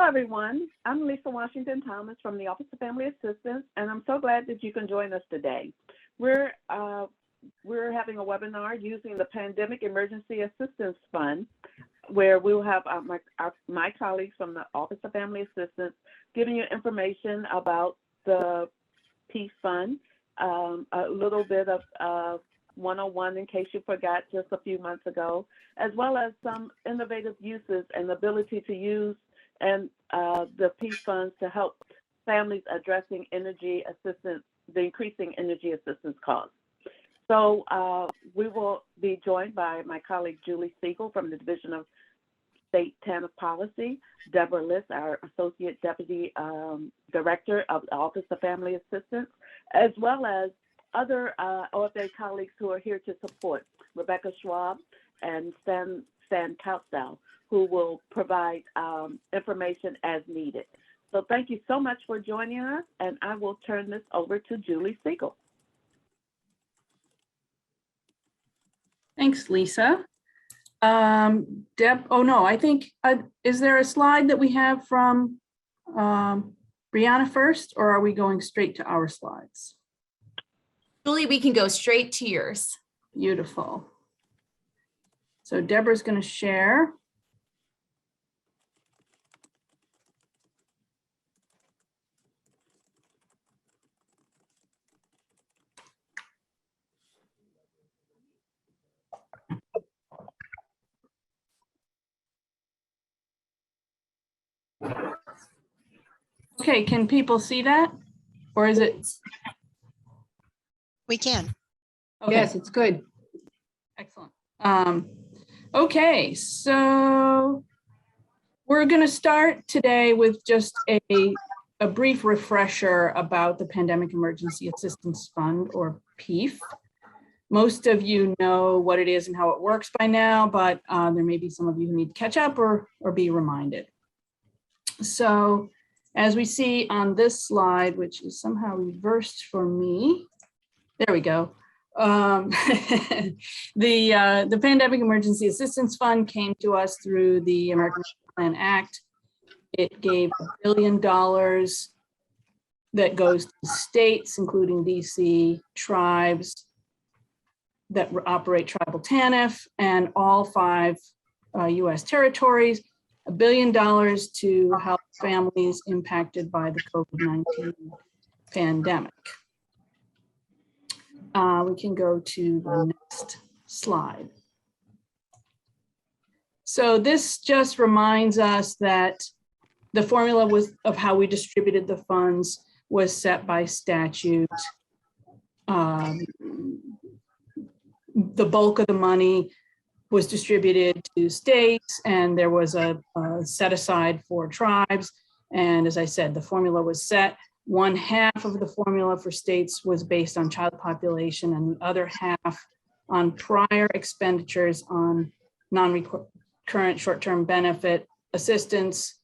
everyone. I'm Lisa Washington Thomas from the Office of Family Assistance, and I'm so glad that you can join us today. We're having a webinar using the Pandemic Emergency Assistance Fund, where we will have my colleagues from the Office of Family Assistance giving you information about the PEAF Fund, a little bit of 101 in case you forgot just a few months ago, as well as some innovative uses and ability to use and the PEAF funds to help families addressing energy assistance, the increasing energy assistance costs. So we will be joined by my colleague Julie Siegel from the Division of State TANF Policy, Deborah Liss, our Associate Deputy Director of the Office of Family Assistance, as well as other OFA colleagues who are here to support, Rebecca Schwab and Stan Kautzow, who will provide information as needed. So thank you so much for joining us, and I will turn this over to Julie Siegel. Thanks, Lisa. Deb, oh no, I think, is there a slide that we have from Brianna first, or are we going straight to our slides? Julie, we can go straight to yours. Beautiful. So Deborah's going to share. Okay, can people see that? Or is it? We can. Okay. Yes, it's good. Excellent. Okay, so we're going to start today with just a brief refresher about the Pandemic Emergency Assistance Fund, or PEAF. Most of you know what it is and how it works by now, but there may be some of you who need to catch up or be reminded. So as we see on this slide, which is somehow reversed for me, there we go. The Pandemic Emergency Assistance Fund came to us through the American Rescue Plan Act. It gave $1 billion that goes to states, including DC, tribes that operate tribal TANF, and all 5 US territories, $1 billion to help families impacted by the COVID-19 pandemic. We can go to the next slide. So this just reminds us that the formula of how we distributed the funds was set by statute. The bulk of the money was distributed to states, and there was a set aside for tribes. And as I said, the formula was set. 1/2 of the formula for states was based on child population, and the other half on prior expenditures on non-recurrent short-term benefit assistance,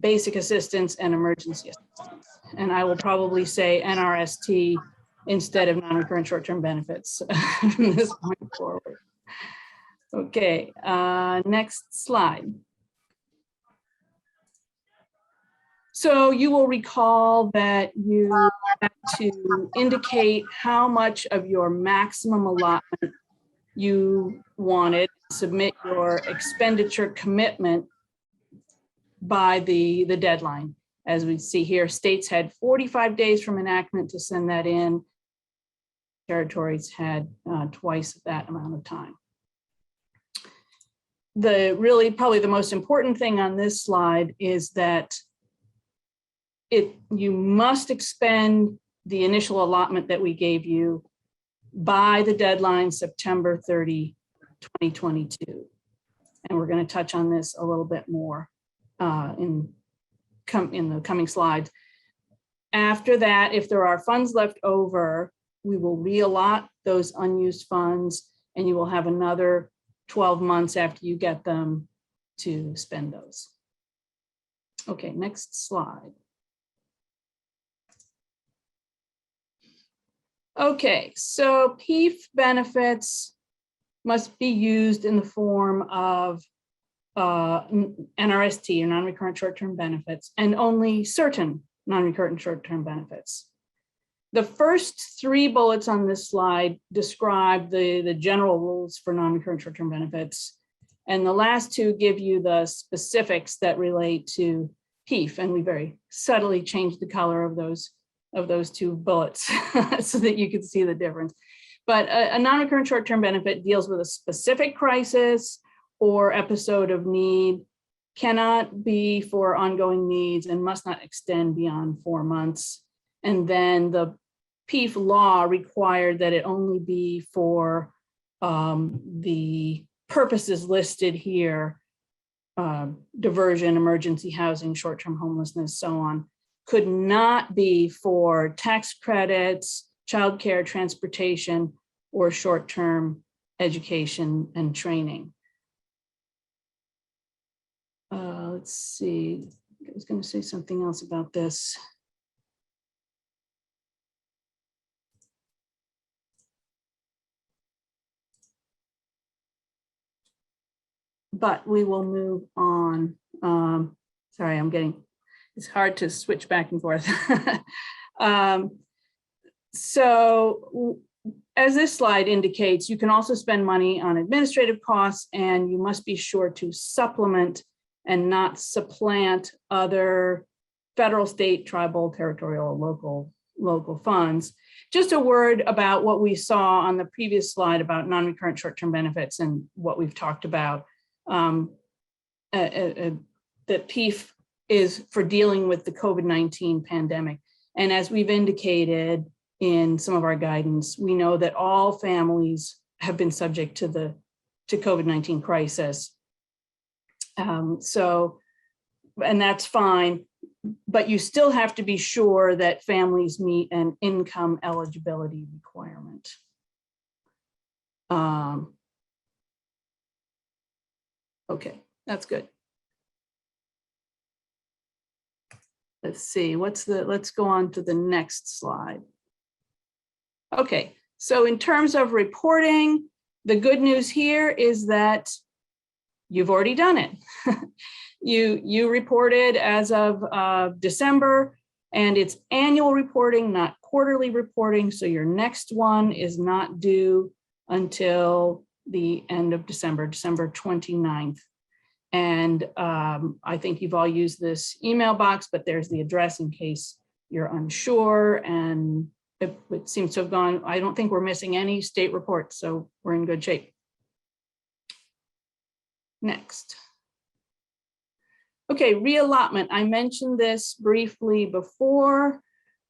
basic assistance, and emergency assistance. And I will probably say NRST instead of non-recurrent short-term benefits from this point forward. Okay, next slide. So you will recall that you had to indicate how much of your maximum allotment you wanted, submit your expenditure commitment by the deadline. As we see here, states had 45 days from enactment to send that in. Territories had twice that amount of time. Probably the most important thing on this slide is that you must expend the initial allotment that we gave you by the deadline September 30, 2022. And we're going to touch on this a little bit more in the coming slides. After that, if there are funds left over, we will re-allot those unused funds, and you will have another 12 months after you get them to spend those. Okay, next slide. Okay, so PEAF benefits must be used in the form of NRST, or non-recurrent short-term benefits, and only certain non-recurrent short-term benefits. The first three bullets on this slide describe the general rules for non-recurrent short-term benefits, and the last two give you the specifics that relate to PEAF, and we very subtly changed the color of those two bullets so that you can see the difference. But a non-recurrent short-term benefit deals with a specific crisis or episode of need, cannot be for ongoing needs, and must not extend beyond 4 months. And then the PEAF law required that it only be for the purposes listed here, diversion, emergency housing, short-term homelessness, so on, could not be for tax credits, childcare, transportation, or short-term education and training. Let's see, I was going to say something else about this. But we will move on. Sorry, it's hard to switch back and forth. So as this slide indicates, you can also spend money on administrative costs, and you must be sure to supplement and not supplant other federal, state, tribal, territorial, local funds. Just a word about what we saw on the previous slide about non-recurrent short-term benefits and what we've talked about. That PEAF is for dealing with the COVID-19 pandemic. And as we've indicated in some of our guidance, we know that all families have been subject to COVID-19 crisis. And that's fine, but you still have to be sure that families meet an income eligibility requirement. Okay, that's good. Let's see, let's go on to the next slide. Okay, so in terms of reporting, the good news here is that you've already done it. You reported as of December, and it's annual reporting, not quarterly reporting. So your next one is not due until the end of December 29th. And I think you've all used this email box, but there's the address in case you're unsure. And it seems to have gone, I don't think we're missing any state reports, so we're in good shape. Next. Okay, reallotment. I mentioned this briefly before.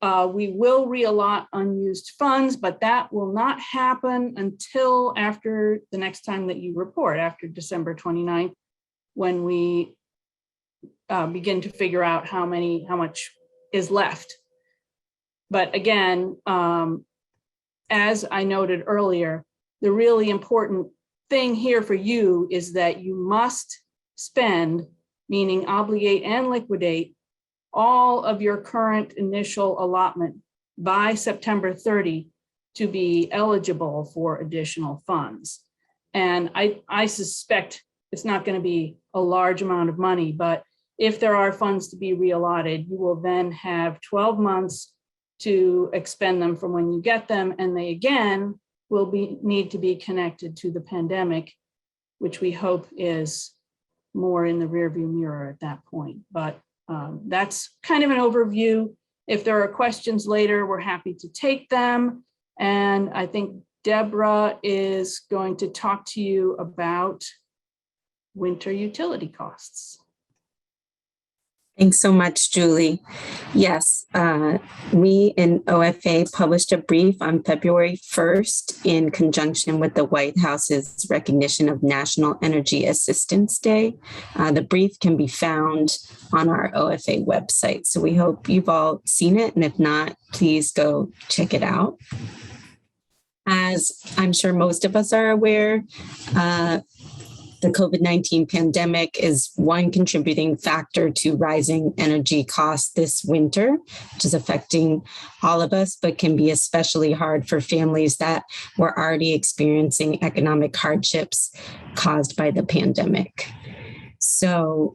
We will reallot unused funds, but that will not happen until after the next time that you report, after December 29th, when we begin to figure out how much is left. But again, as I noted earlier, the really important thing here for you is that you must spend, meaning obligate and liquidate, all of your current initial allotment by September 30 to be eligible for additional funds. And I suspect it's not going to be a large amount of money, but if there are funds to be reallotted, you will then have 12 months to expend them from when you get them, and they again will need to be connected to the pandemic, which we hope is more in the rearview mirror at that point. But that's kind of an overview. If there are questions later, we're happy to take them. And I think Deborah is going to talk to you about winter utility costs. Thanks so much, Julie. Yes, we in OFA published a brief on February 1st in conjunction with the White House's recognition of National Energy Assistance Day. The brief can be found on our OFA website. So we hope you've all seen it. And if not, please go check it out. As I'm sure most of us are aware, the COVID-19 pandemic is one contributing factor to rising energy costs this winter, which is affecting all of us, but can be especially hard for families that were already experiencing economic hardships caused by the pandemic. So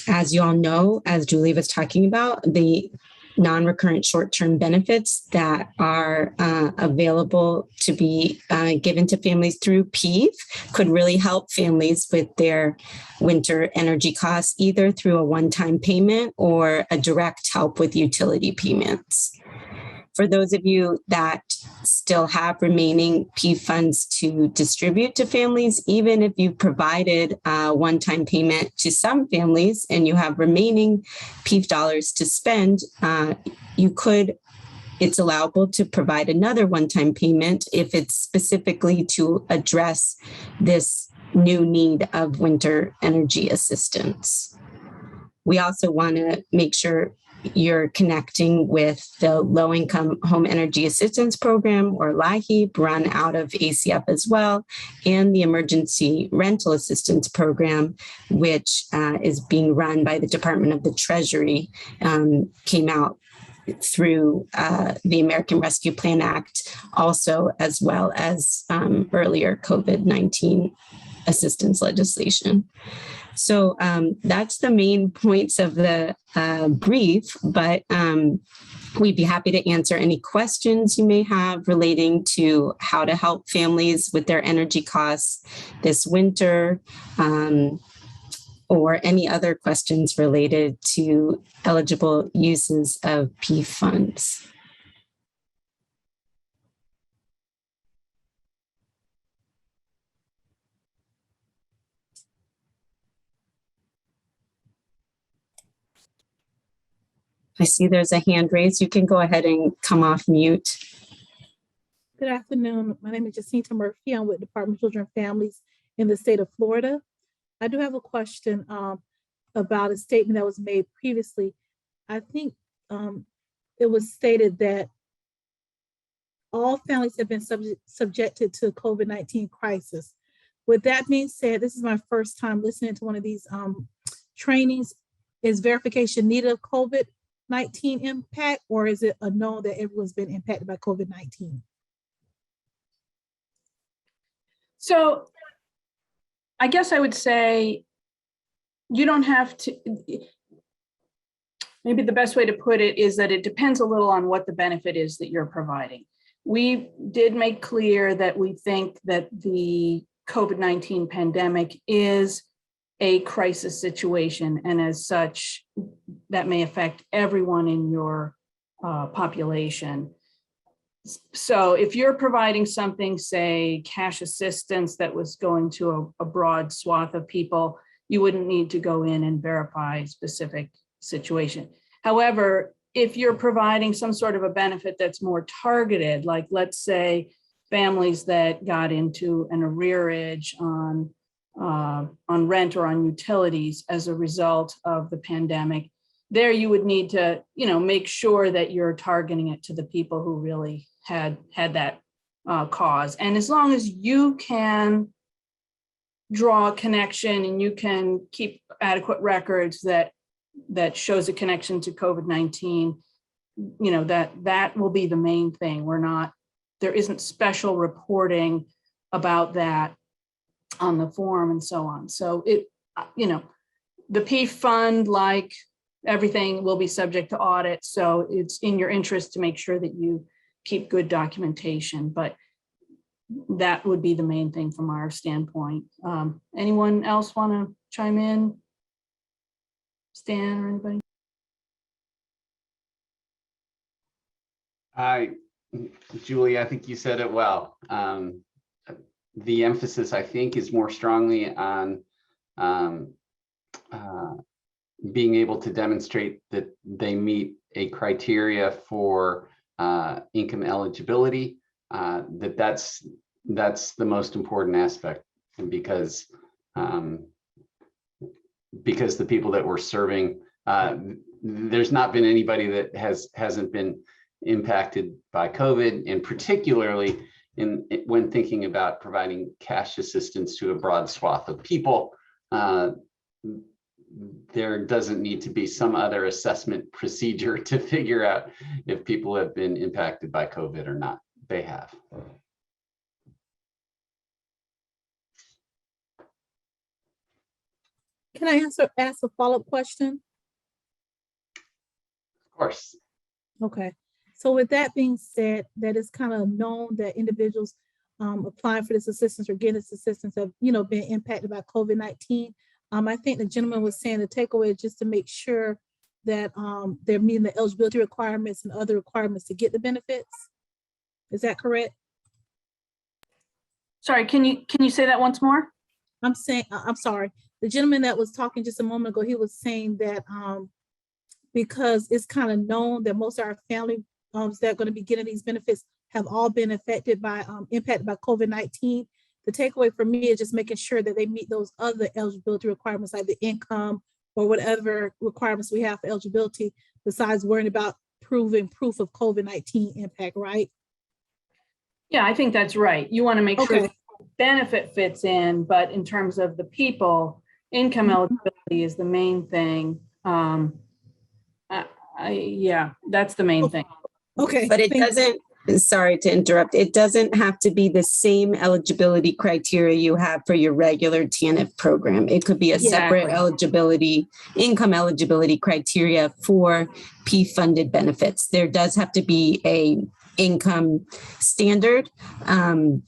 as you all know, as Julie was talking about, the non-recurrent short-term benefits that are available to be given to families through PEAF could really help families with their winter energy costs, either through a one-time payment or a direct help with utility payments. For those of you that still have remaining PEAF funds to distribute to families, even if you provided a one-time payment to some families and you have remaining PEAF dollars to spend, it's allowable to provide another one-time payment if it's specifically to address this new need of winter energy assistance. We also want to make sure you're connecting with the Low-Income Home Energy Assistance Program, or LIHEAP, run out of ACF as well, and the Emergency Rental Assistance Program, which is being run by the Department of the Treasury, came out through the American Rescue Plan Act, also, as well as earlier COVID-19 assistance legislation. So that's the main points of the brief, but we'd be happy to answer any questions you may have relating to how to help families with their energy costs this winter, or any other questions related to eligible uses of PEAF funds. I see there's a hand raised. You can go ahead and come off mute. Good afternoon. My name is Jacinta Murphy. I'm with Department of Children and Families in the state of Florida. I do have a question about a statement that was made previously. I think it was stated that all families have been subjected to COVID-19 crisis. With that being said, this is my first time listening to one of these trainings. Is verification needed of COVID-19 impact, or is it a known that everyone's been impacted by COVID-19? So I guess I would say you don't have to, maybe the best way to put it is that it depends a little on what the benefit is that you're providing. We did make clear that we think that the COVID-19 pandemic is a crisis situation, and as such, that may affect everyone in your population. So if you're providing something, say cash assistance that was going to a broad swath of people, you wouldn't need to go in and verify specific situation. However, if you're providing some sort of a benefit that's more targeted, like let's say families that got into an arrearage on rent or on utilities as a result of the pandemic, there you would need to, make sure that you're targeting it to the people who really had that cause. And as long as you can draw a connection and you can keep adequate records that shows a connection to COVID-19, that will be the main thing. There isn't special reporting about that on the form and so on. So the PEAF fund, like everything, will be subject to audit. So it's in your interest to make sure that you keep good documentation, but that would be the main thing from our standpoint. Anyone else want to chime in? Stan or anybody? Julie, I think you said it well. The emphasis, I think, is more strongly on being able to demonstrate that they meet a criteria for income eligibility. That's the most important aspect, and because the people that we're serving, there's not been anybody that hasn't been impacted by COVID, and particularly when thinking about providing cash assistance to a broad swath of people, there doesn't need to be some other assessment procedure to figure out if people have been impacted by COVID or not. They have. Can I ask a follow-up question? Of course. Okay. So with that being said, that it's kind of known that individuals applying for this assistance or getting this assistance have, been impacted by COVID-19. I think the gentleman was saying the takeaway is just to make sure that they're meeting the eligibility requirements and other requirements to get the benefits. Is that correct? Sorry, can you say that once more? I'm sorry. The gentleman that was talking just a moment ago, he was saying that because it's kind of known that most of our family that are going to be getting these benefits have all been impacted by COVID-19. The takeaway for me is just making sure that they meet those other eligibility requirements, like the income or whatever requirements we have for eligibility, besides worrying about proving proof of COVID-19 impact, right? Yeah, I think that's right. You want to make sure Okay. the benefit fits in, but in terms of the people, income eligibility is the main thing. Yeah, that's the main thing. Okay. But it thank you. doesn't, sorry to interrupt, it doesn't have to be the same eligibility criteria you have for your regular TANF program. It could be a separate Exactly. eligibility, income eligibility criteria for PEAF funded benefits. There does have to be a income standard and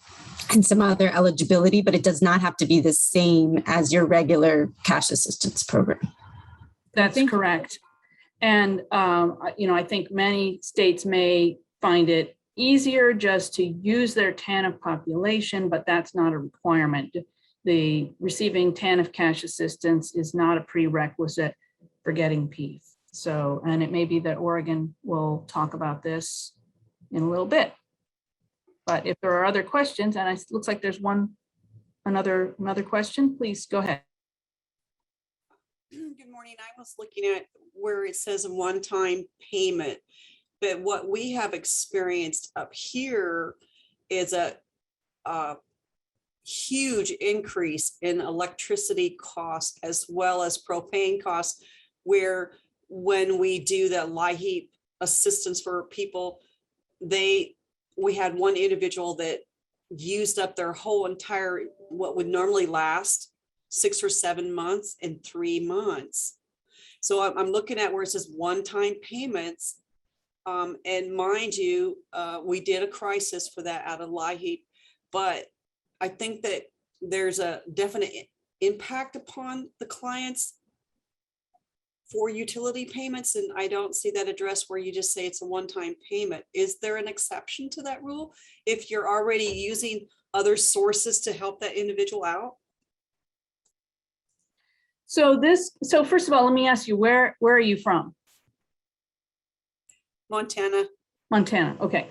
some other eligibility, but it does not have to be the same as your regular cash assistance program. That's Thank you. correct. And, I think many states may find it easier just to use their TANF population, but that's not a requirement. The receiving TANF cash assistance is not a prerequisite for getting PEAF. So, and it may be that Oregon will talk about this in a little bit. But if there are other questions, and it looks like there's another question, please go ahead. Good morning. I was looking at where it says a one-time payment, but what we have experienced up here is a huge increase in electricity costs as well as propane costs, where when we do the LIHEAP assistance for people, we had one individual that used up their whole entire, what would normally last 6 or 7 months in 3 months. So I'm looking at where it says one-time payments. And mind you, we did a crisis for that out of LIHEAP, but I think that there's a definite impact upon the clients for utility payments. And I don't see that address where you just say it's a one-time payment. Is there an exception to that rule if you're already using other sources to help that individual out? So first of all, let me ask you, where are you from? Montana. Montana. Okay.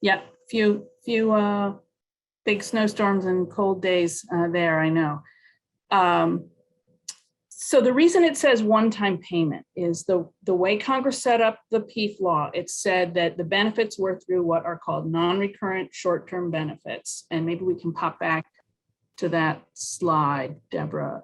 Yeah. Few big snowstorms and cold days there, I know. So the reason it says one-time payment is the way Congress set up the PEAF law. It said that the benefits were through what are called non-recurrent short-term benefits. And maybe we can pop back to that slide, Deborah.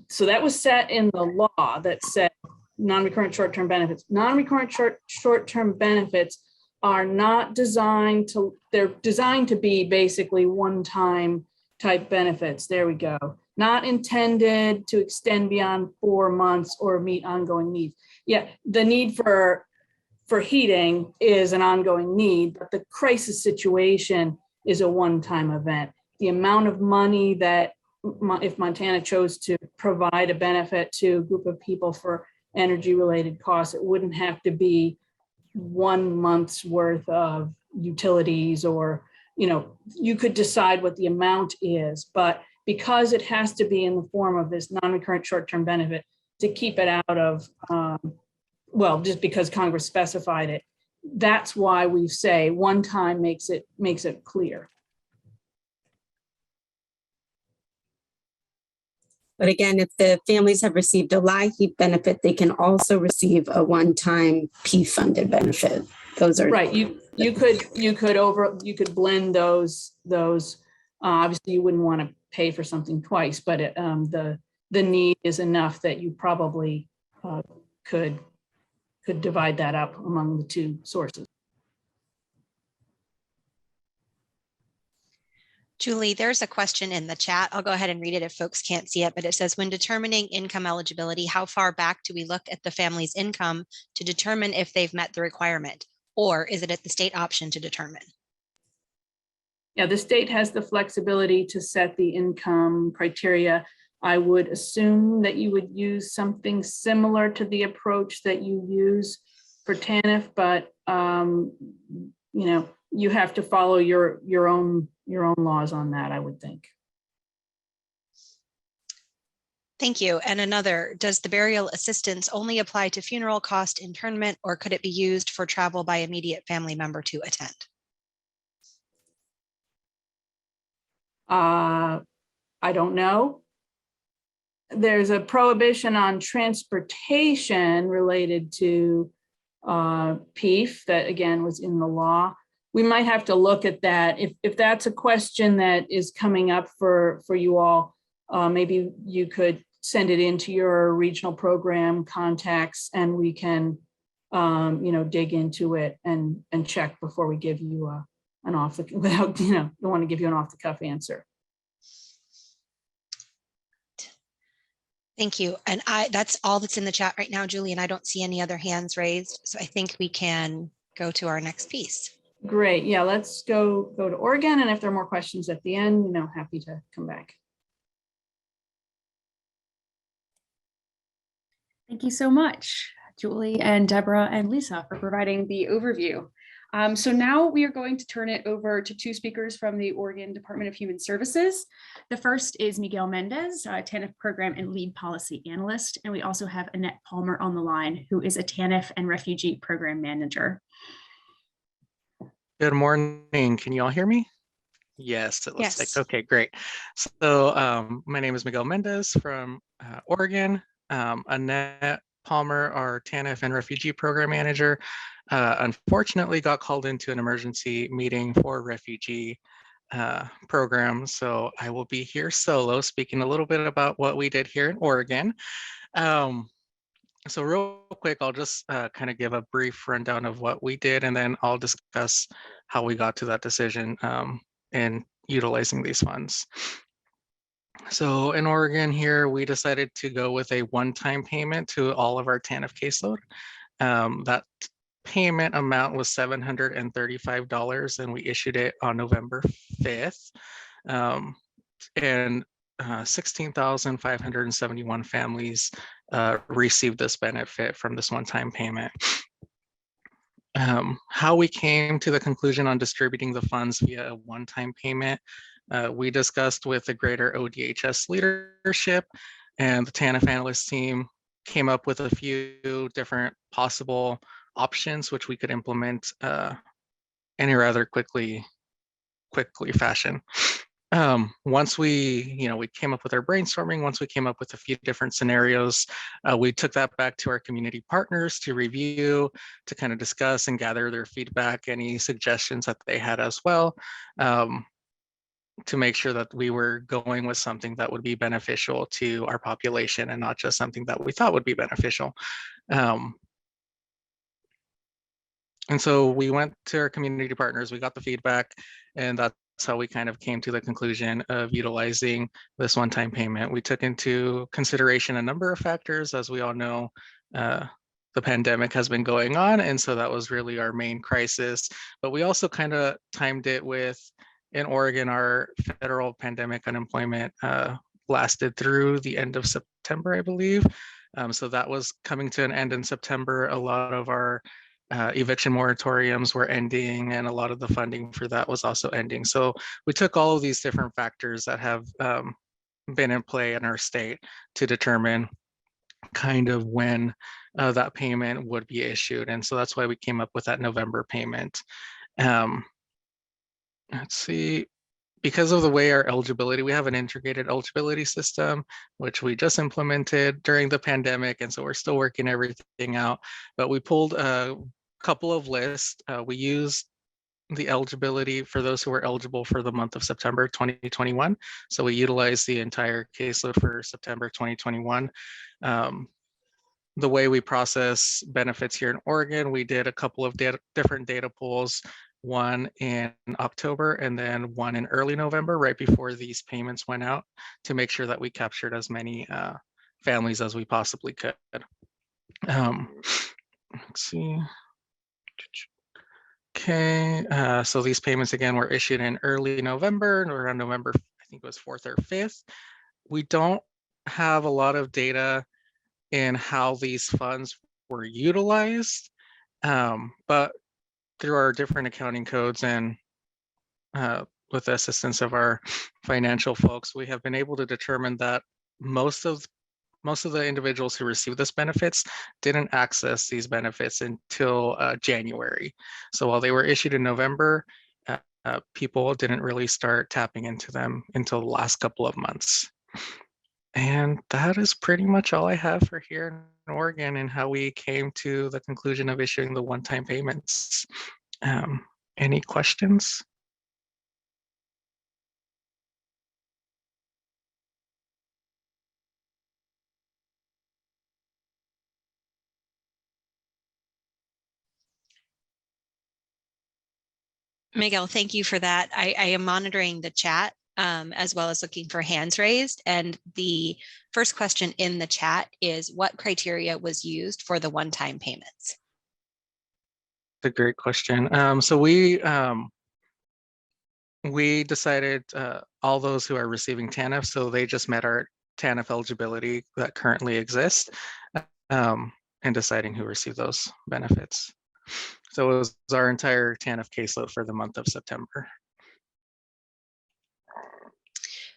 So that was set in the law that said non-recurrent short-term benefits. Non-recurrent short-term benefits are not designed to, they're designed to be basically one-time type benefits. There we go. Not intended to extend beyond 4 months or meet ongoing needs. Yeah, the need for heating is an ongoing need, but the crisis situation is a one-time event. The amount of money that if Montana chose to provide a benefit to a group of people for energy-related costs, it wouldn't have to be 1 month's worth of utilities, or, you could decide what the amount is, but because it has to be in the form of this non-recurrent short-term benefit to keep it out of, just because Congress specified it, that's why we say one time makes it clear. But again, if the families have received a LIHEAP benefit, they can also receive a one-time PEAF funded benefit. Those are right. You could blend those. Obviously, you wouldn't want to pay for something twice, but the need is enough that you probably could divide that up among the two sources. Julie, there's a question in the chat. I'll go ahead and read it if folks can't see it, but it says, when determining income eligibility, how far back do we look at the family's income to determine if they've met the requirement? Or is it at the state option to determine? Yeah, the state has the flexibility to set the income criteria. I would assume that you would use something similar to the approach that you use for TANF, but you know, you have to follow your own laws on that, I would think. Thank you. And another, does the burial assistance only apply to funeral cost internment, or could it be used for travel by immediate family member to attend? I don't know. There's a prohibition on transportation related to PEAF that again was in the law. We might have to look at that. If that's a question that is coming up for you all, maybe you could send it into your regional program contacts and we can you know, dig into it and check before we give you an off the, without, you know, don't want to give you an off the cuff answer. Thank you. And that's all that's in the chat right now, Julie, and I don't see any other hands raised. So I think we can go to our next piece. Great. Yeah, let's go to Oregon. And if there are more questions at the end, you know, happy to come back. Thank you so much, Julie and Deborah and Lisa, for providing the overview. So now we are going to turn it over to two speakers from the Oregon Department of Human Services. The first is Miguel Mendez, a TANF program and lead policy analyst. And we also have Annette Palmer on the line, who is a TANF and refugee program manager. Good morning. Can you all hear me? Yes, it looks like, okay, great. So my name is Miguel Mendez from Oregon. Annette Palmer, our TANF and refugee program manager, unfortunately got called into an emergency meeting for refugee program. So I will be here solo speaking a little bit about what we did here in Oregon. So real quick, I'll just kind of give a brief rundown of what we did, and then I'll discuss how we got to that decision in utilizing these funds. So in Oregon here, we decided to go with a one-time payment to all of our TANF caseload. That payment amount was $735, and we issued it on November 5th. And 16,571 families received this benefit from this one-time payment. How we came to the conclusion on distributing the funds via a one-time payment, we discussed with the greater ODHS leadership, and the TANF analyst team came up with a few different possible options which we could implement in a rather quickly fashion. Once we came up with our brainstorming, once we came up with a few different scenarios, we took that back to our community partners to review, to kind of discuss and gather their feedback, any suggestions that they had as well, to make sure that we were going with something that would be beneficial to our population and not just something that we thought would be beneficial. And so we went to our community partners, we got the feedback, and that's how we kind of came to the conclusion of utilizing this one-time payment. We took into consideration a number of factors. As we all know, the pandemic has been going on, and so that was really our main crisis. But we also kind of timed it with, in Oregon, our federal pandemic unemployment lasted through the end of September, I believe. So that was coming to an end in September. A lot of our eviction moratoriums were ending, and a lot of the funding for that was also ending. So we took all of these different factors that have been in play in our state to determine kind of when that payment would be issued. And so that's why we came up with that November payment. Let's see, because of the way our eligibility, we have an integrated eligibility system, which we just implemented during the pandemic. And so we're still working everything out, but we pulled a couple of lists. We used the eligibility for those who were eligible for the month of September 2021. So we utilized the entire caseload for September 2021. The way we process benefits here in Oregon, we did a couple of different data pools. one in October, and then one in early November, right before these payments went out, to make sure that we captured as many families as we possibly could. Let's see. Okay, so these payments again were issued in early November, around November, I think it was 4th or 5th. We don't have a lot of data in how these funds were utilized, but through our different accounting codes and with the assistance of our financial folks, we have been able to determine that most of the individuals who received this benefits didn't access these benefits until January. So while they were issued in November, people didn't really start tapping into them until the last couple of months. And that is pretty much all I have for here in Oregon and how we came to the conclusion of issuing the one-time payments. Any questions? Miguel, thank you for that. I am monitoring the chat as well as looking for hands raised. And the first question in the chat is, what criteria was used for the one-time payments? That's a great question. So we decided all those who are receiving TANF, so they just met our TANF eligibility that currently exists, and deciding who received those benefits. So it was our entire TANF caseload for the month of September.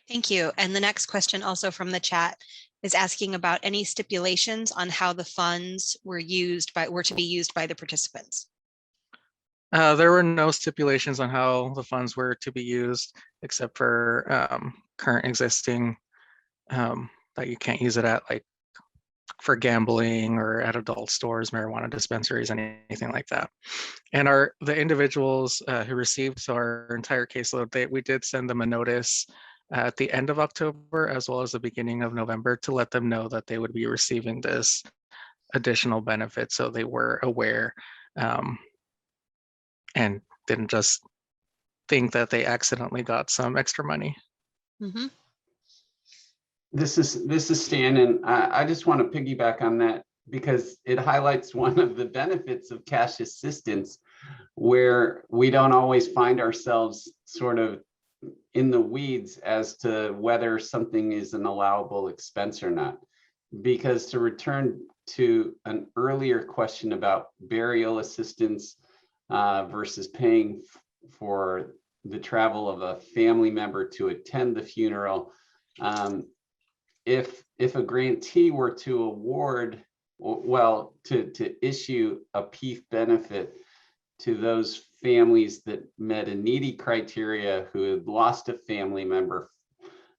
Thank you. And the next question also from the chat is asking about any stipulations on how the funds were to be used by the participants. There were no stipulations on how the funds were to be used, except for current existing, that you can't use it at, like for gambling or at adult stores, marijuana dispensaries, anything like that. And the individuals who received, so our entire caseload, we did send them a notice at the end of October as well as the beginning of November to let them know that they would be receiving this additional benefit, so they were aware and didn't just think that they accidentally got some extra money. Mm-hmm. This is Stan, and I just want to piggyback on that because it highlights one of the benefits of cash assistance, where we don't always find ourselves sort of in the weeds as to whether something is an allowable expense or not. Because to return to an earlier question about burial assistance versus paying for the travel of a family member to attend the funeral, if a grantee were to award, well, to issue a PEAF benefit to those families that met a needy criteria who had lost a family member,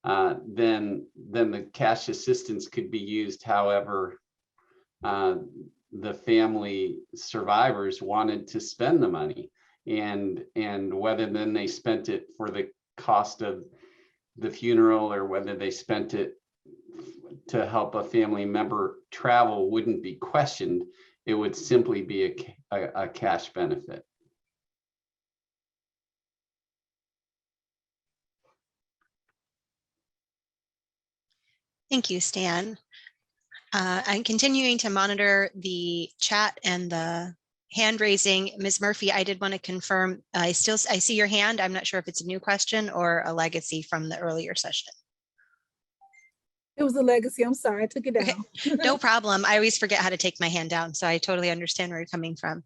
then the cash assistance could be used however the family survivors wanted to spend the money, and whether then they spent it for the cost of the funeral or whether they spent it to help a family member travel wouldn't be questioned. It would simply be a cash benefit. Thank you, Stan. I'm continuing to monitor the chat and the hand raising. Ms. Murphy, I did want to confirm, I see your hand. I'm not sure if it's a new question or a legacy from the earlier session. It was a legacy. I'm sorry, I took it down. Okay. No problem. I always forget how to take my hand down, so I totally understand where you're coming from.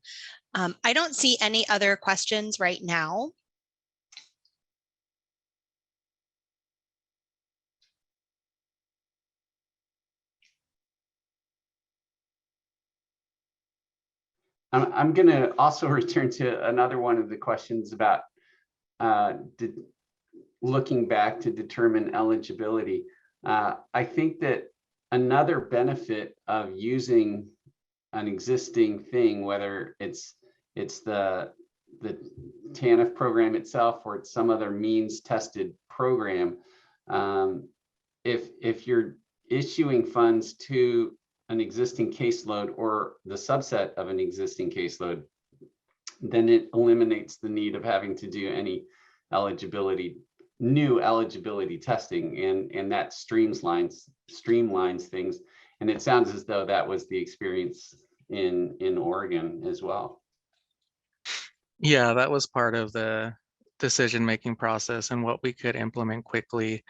I don't see any other questions right now. I'm going to also return to another one of the questions about looking back to determine eligibility. I think that another benefit of using an existing thing, whether it's the TANF program itself or it's some other means tested program, if you're issuing funds to an existing caseload or the subset of an existing caseload, then it eliminates the need of having to do any new eligibility testing, and that streamlines things. And it sounds as though that was the experience in Oregon as well. Yeah, that was part of the decision-making process and what we could implement quickly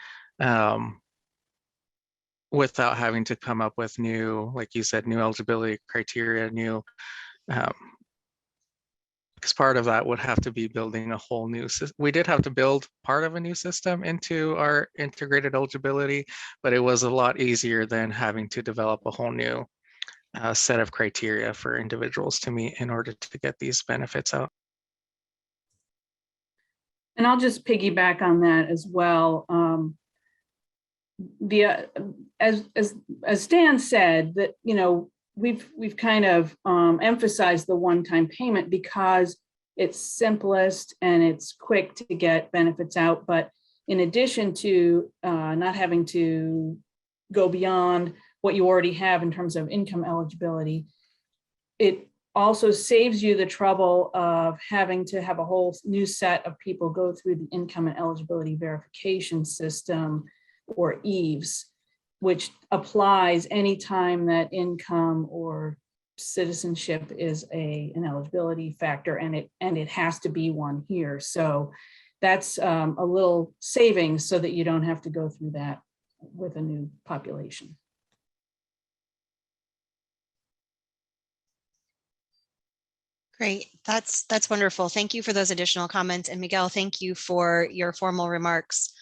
without having to come up with new, like you said, new eligibility criteria, because part of that would have to be building a whole new system. We did have to build part of a new system into our integrated eligibility, but it was a lot easier than having to develop a whole new set of criteria for individuals to meet in order to get these benefits out. And I'll just piggyback on that as well. As Stan said, that we've kind of emphasized the one-time payment because it's simplest and it's quick to get benefits out. But in addition to not having to go beyond what you already have in terms of income eligibility, it also saves you the trouble of having to have a whole new set of people go through the income and eligibility verification system, or EAVS, which applies anytime that income or citizenship is an eligibility factor, and it has to be one here. So that's a little savings so that you don't have to go through that with a new population. Great, that's wonderful. Thank you for those additional comments. And Miguel, thank you for your formal remarks.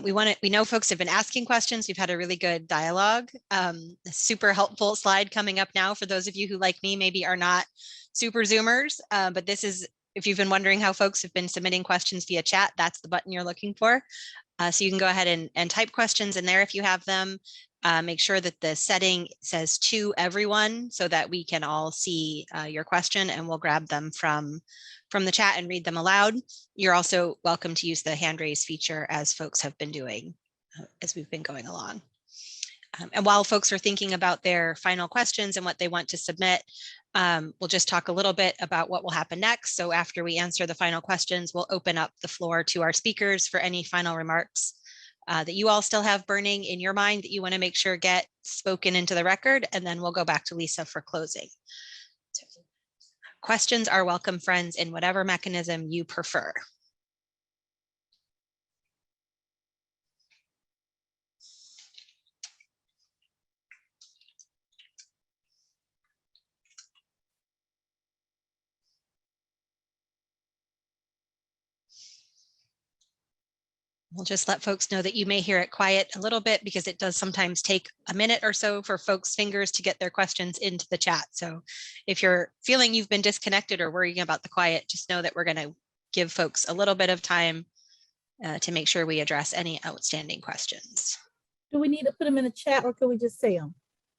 We know folks have been asking questions. We've had a really good dialogue. A super helpful slide coming up now for those of you who, like me, maybe are not super Zoomers, but this is, if you've been wondering how folks have been submitting questions via chat, that's the button you're looking for. So you can go ahead and type questions in there if you have them. Make sure that the setting says to everyone so that we can all see your question, and we'll grab them from the chat and read them aloud. You're also welcome to use the hand raise feature, as folks have been doing as we've been going along. And while folks are thinking about their final questions and what they want to submit, we'll just talk a little bit about what will happen next. So after we answer the final questions, we'll open up the floor to our speakers for any final remarks that you all still have burning in your mind that you want to make sure get spoken into the record, and then we'll go back to Lisa for closing. So, questions are welcome, friends, in whatever mechanism you prefer. We'll just let folks know that you may hear it quiet a little bit because it does sometimes take a minute or so for folks' fingers to get their questions into the chat. So if you're feeling you've been disconnected or worrying about the quiet, just know that we're going to give folks a little bit of time to make sure we address any outstanding questions. Do we need to put them in the chat, or can we just say them?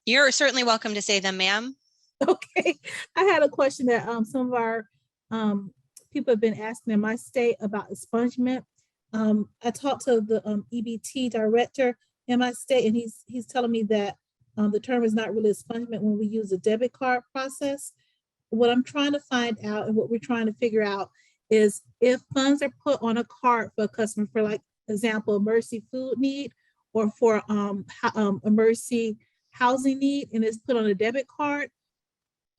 You're certainly welcome to say them, ma'am. Okay. I had a question that some of our people have been asking in my state about expungement. I talked to the EBT director in my state, and he's telling me that the term is not really expungement when we use a debit card process. What I'm trying to find out, and what we're trying to figure out, is if funds are put on a card for a customer, for like example, a Mercy food need, or for a Mercy housing need, and it's put on a debit card,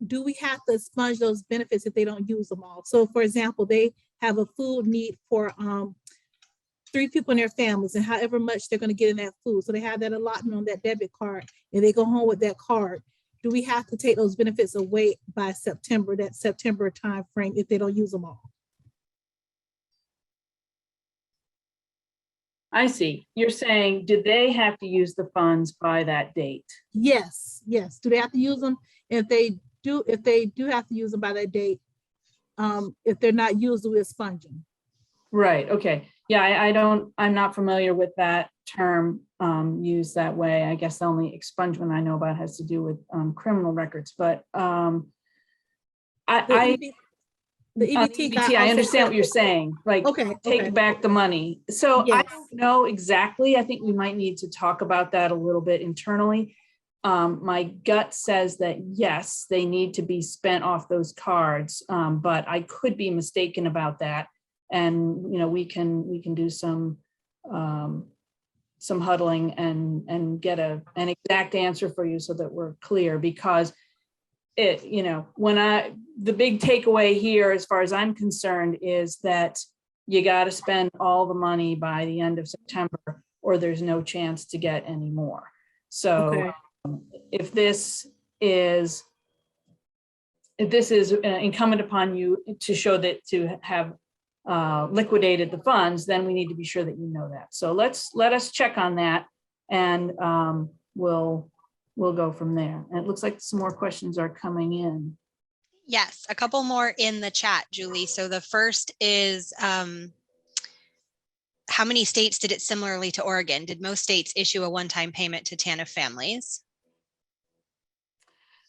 do we have to expunge those benefits if they don't use them all? So for example, they have a food need for 3 people in their families, and however much they're going to get in that food. So they have that allotment on that debit card, and they go home with that card. Do we have to take those benefits away by September, that September time frame, if they don't use them all? I see. You're saying, do they have to use the funds by that date? Yes, yes. Do they have to use them? If they do have to use them by that date, if they're not used, we expunge them. Right. Okay. Yeah, I'm not familiar with that term used that way. I guess the only expungement I know about has to do with criminal records, but the EBT, I understand what you're saying, like take back the money. So yes. I don't know exactly. I think we might need to talk about that a little bit internally. My gut says that yes, they need to be spent off those cards, but I could be mistaken about that. And we can do some huddling and get an exact answer for you so that we're clear, because the big takeaway here, as far as I'm concerned, is that you got to spend all the money by the end of September, or there's no chance to get any more. So Okay. if this is incumbent upon you to show that to have liquidated the funds, then we need to be sure that you know that. So let us check on that, and we'll go from there. And it looks like some more questions are coming in. Yes, a couple more in the chat, Julie. So the first is, how many states did it similarly to Oregon? Did most states issue a one-time payment to TANF families?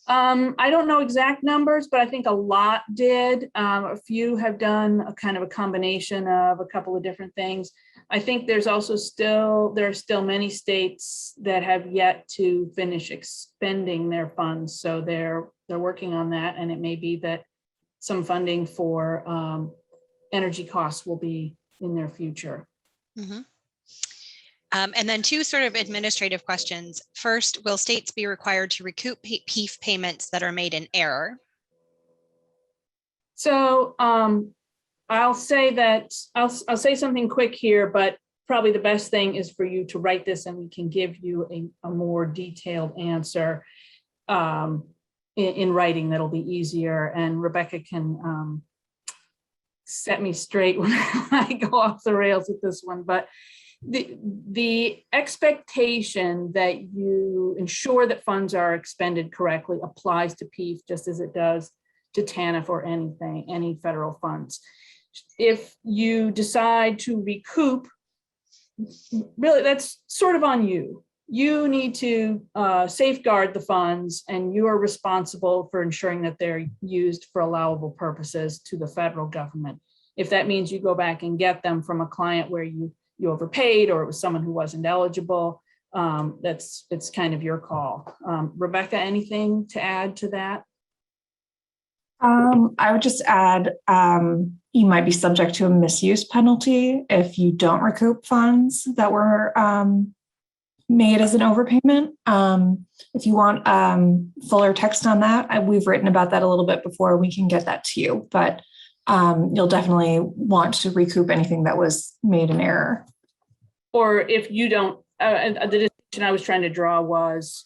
I don't know exact numbers, but I think a lot did. A few have done a kind of a combination of a couple of different things. I think there are still many states that have yet to finish expending their funds. So they're working on that, and it may be that some funding for energy costs will be in their future. Mm-hmm. And then two sort of administrative questions. First, will states be required to recoup PEAF payments that are made in error? So I'll say something quick here, but probably the best thing is for you to write this, and we can give you a more detailed answer in writing. That'll be easier, and Rebecca can set me straight when I go off the rails with this one. But the expectation that you ensure that funds are expended correctly applies to PEAF just as it does to TANF or any federal funds. If you decide to recoup, really that's sort of on you. You need to safeguard the funds, and you are responsible for ensuring that they're used for allowable purposes to the federal government. If that means you go back and get them from a client where you overpaid, or it was someone who wasn't eligible, it's kind of your call. Rebecca, anything to add to that? I would just add, you might be subject to a misuse penalty if you don't recoup funds that were made as an overpayment. If you want fuller text on that, we've written about that a little bit before. We can get that to you, but you'll definitely want to recoup anything that was made in error. Or if you don't, the distinction I was trying to draw was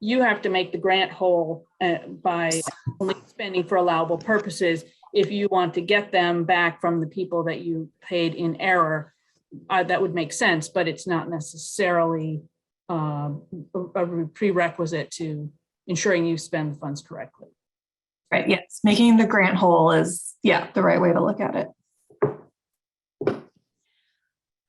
you have to make the grant whole by only spending for allowable purposes. If you want to get them back from the people that you paid in error, that would make sense, but it's not necessarily a prerequisite to ensuring you spend the funds correctly. Right, yes, making the grant whole is, the right way to look at it.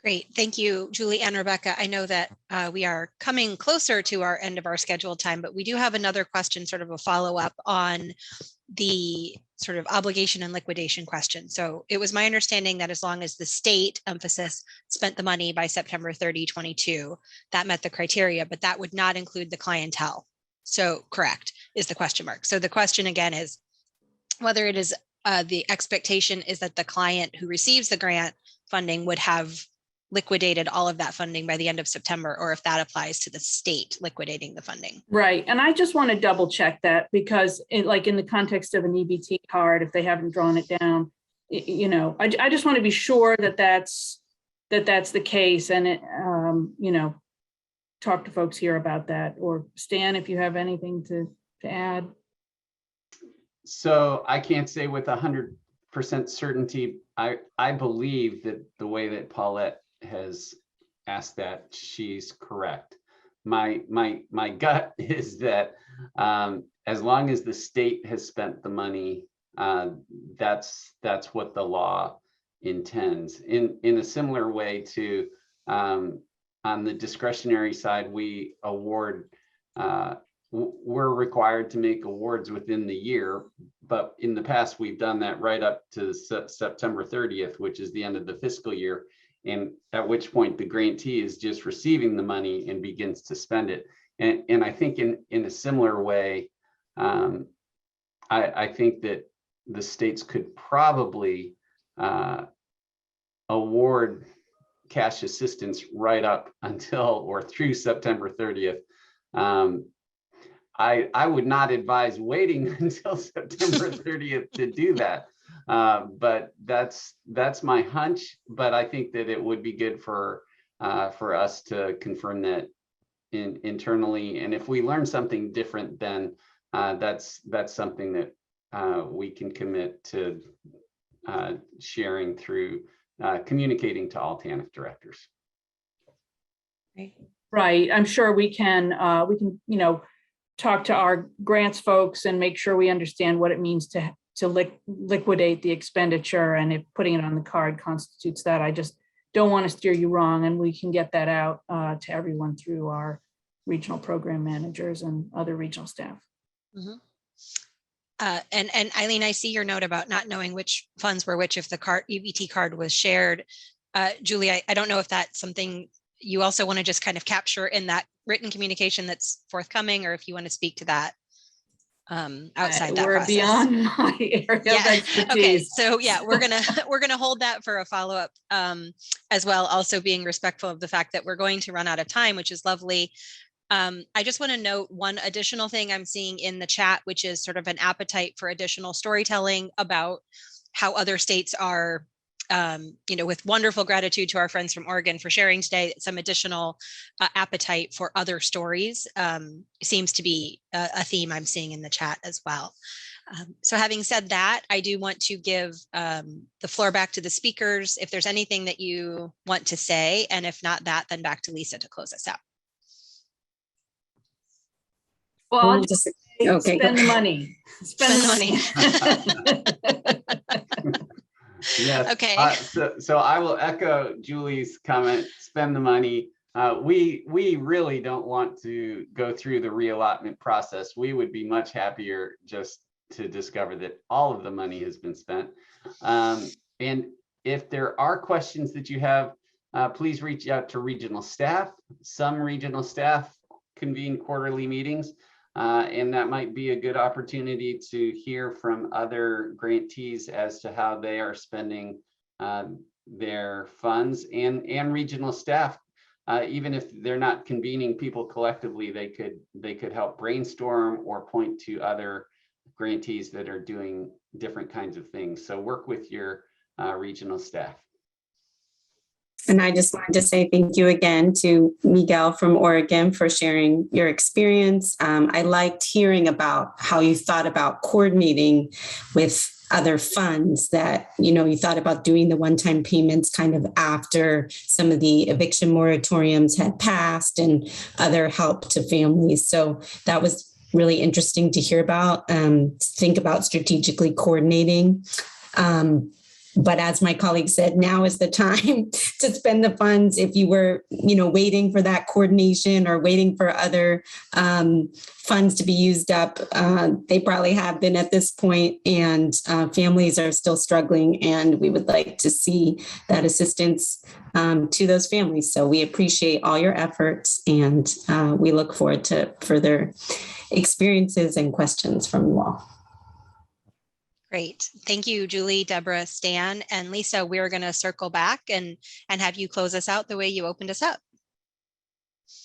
Great, thank you, Julie and Rebecca. I know that we are coming closer to our end of our scheduled time, but we do have another question, sort of a follow-up on the sort of obligation and liquidation question. So it was my understanding that as long as the state, emphasis, spent the money by September 30, 22, that met the criteria, but that would not include the clientele. So correct is the question mark. So the question again is whether it is the expectation is that the client who receives the grant funding would have liquidated all of that funding by the end of September, or if that applies to the state liquidating the funding. Right, and I just want to double check that, because in the context of an EBT card, if they haven't drawn it down, I just want to be sure that that's the case, and it, talk to folks here about that. Or Stan, if you have anything to add. So I can't say with 100% certainty. I believe that the way that Paulette has asked that, she's correct. My gut is that as long as the state has spent the money, that's what the law intends. In a similar way to on the discretionary side, we award. We're required to make awards within the year, but in the past we've done that right up to September 30th, which is the end of the fiscal year, and at which point the grantee is just receiving the money and begins to spend it. And I think in a similar way, I think that the states could probably award cash assistance right up until or through September 30th. I would not advise waiting until September 30th to do that. But that's my hunch. But I think that it would be good for us to confirm that internally. And if we learn something different, then that's something that we can commit to sharing through communicating to all TANF directors. Right. I'm sure we can, talk to our grants folks and make sure we understand what it means to liquidate the expenditure, and if putting it on the card constitutes that. I just don't want to steer you wrong, and we can get that out to everyone through our regional program managers and other regional staff. Mm-hmm. And Eileen, I see your note about not knowing which funds were which if the EBT card was shared. Julie, I don't know if that's something you also want to just kind of capture in that written communication that's forthcoming, or if you want to speak to that outside that we're process. Beyond my area of expertise. Okay, so yeah, we're gonna hold that for a follow-up as well, also being respectful of the fact that we're going to run out of time, which is lovely. I just want to note one additional thing I'm seeing in the chat, which is sort of an appetite for additional storytelling about how other states are, with wonderful gratitude to our friends from Oregon for sharing today, some additional appetite for other stories seems to be a theme I'm seeing in the chat as well. So having said that, I do want to give the floor back to the speakers if there's anything that you want to say, and if not that, then back to Lisa to close us out. Well, I'll just spend the money. Spend the money. Yes. Okay. So I will echo Julie's comment. Spend the money. We really don't want to go through the reallotment process. We would be much happier just to discover that all of the money has been spent. And if there are questions that you have, please reach out to regional staff. Some regional staff convene quarterly meetings. And that might be a good opportunity to hear from other grantees as to how they are spending their funds, and regional staff. Even if they're not convening people collectively, they could help brainstorm or point to other grantees that are doing different kinds of things. So work with your regional staff. And I just wanted to say thank you again to Miguel from Oregon for sharing your experience. I liked hearing about how you thought about coordinating with other funds, that, you thought about doing the one-time payments kind of after some of the eviction moratoriums had passed and other help to families. So that was really interesting to hear about, think about strategically coordinating. But as my colleague said, now is the time to spend the funds. If you were, waiting for that coordination or waiting for other funds to be used up, they probably have been at this point, and families are still struggling, and we would like to see that assistance to those families. So we appreciate all your efforts, and we look forward to further experiences and questions from you all. Great. Thank you, Julie, Deborah, Stan, and Lisa. We're going to circle back and have you close us out the way you opened us up.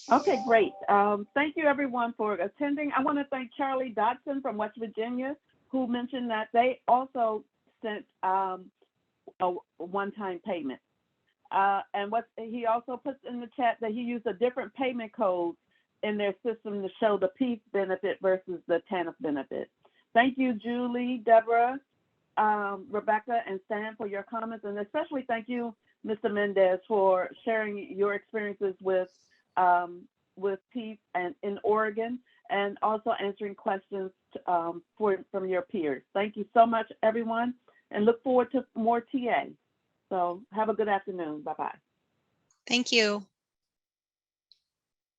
Okay, great. Thank you, everyone, for attending. I want to thank Charlie Dodson from West Virginia, who mentioned that they also sent a one-time payment. And what he also puts in the chat that he used a different payment code in their system to show the PEAF benefit versus the TANF benefit. Thank you, Julie, Deborah, Rebecca, and Stan for your comments, and especially thank you, Mr. Mendez, for sharing your experiences with PEAF and in Oregon, and also answering questions from your peers. Thank you so much, everyone, and look forward to more TA. So have a good afternoon. Bye-bye. Thank you.